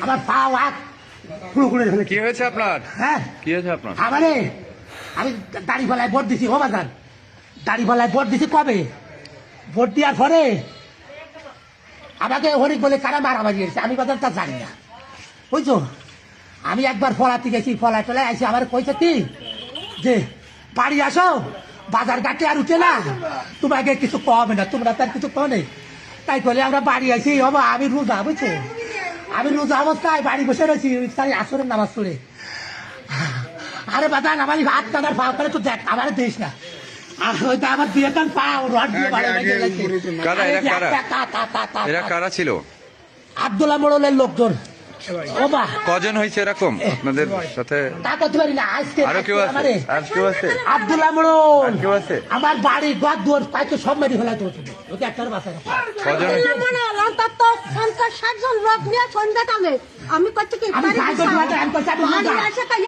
আমার পা হাত পুরো করে ফেলে। কি হয়েছে আপনার? হ্যাঁ কি হয়েছে আপনার? আমারে আমি দাড়িপাল্লায় ভোট দিছি, ও বাজান দাড়িপাল্লায় ভোট দিছি কবে, ভোট দেওয়ার পরে আমাকে হরিক বলে কারা মারামারি হয়েছে, আমি বাজার তা জানি না, বুঝছো। আমি একবার ফলাতে গেছি, ফলা টলায় আইসি, আমার কইছে কি যে বাড়ি আসো, বাজার ঘাটে আর উঠে না, তোমাকে কিছু কমে না, তোমরা তার কিছু কমে। তাই বলে আমরা বাড়ি আইসি, বাবা আমি রোজা, বুঝছো, আমি রোজা অবস্থায় বাড়ি বসে রয়েছি, তাই আসরের নামাজ পড়ে। আরে বাজান আমার হাত টানার পাও করে তো দেখ, আমার দিস না, আর ওইটা আমার দিয়ে টান পাও রড দিয়ে কারা এরা? এরা কারা ছিল? আব্দুল্লাহ মোড়লের লোকজন। ও বা কজন হয়েছে এরকম আপনাদের সাথে? তা করতে পারি না, আজকে আরো কেউ আছে? আর কেউ আছে? আব্দুল্লাহ মোড়ল আর কেউ আছে? আমার বাড়ি ঘর দুয়ার পাইতে সব মেরে ফেলাইতে হচ্ছে, ওকে একটার বাসায় রাখা। কজন? অন্তত 50-60 জন লোক নিয়ে সন্ধ্যা টানে আমি করছি কি আমি সাইকেল চালাতে, আমি করছি, আমি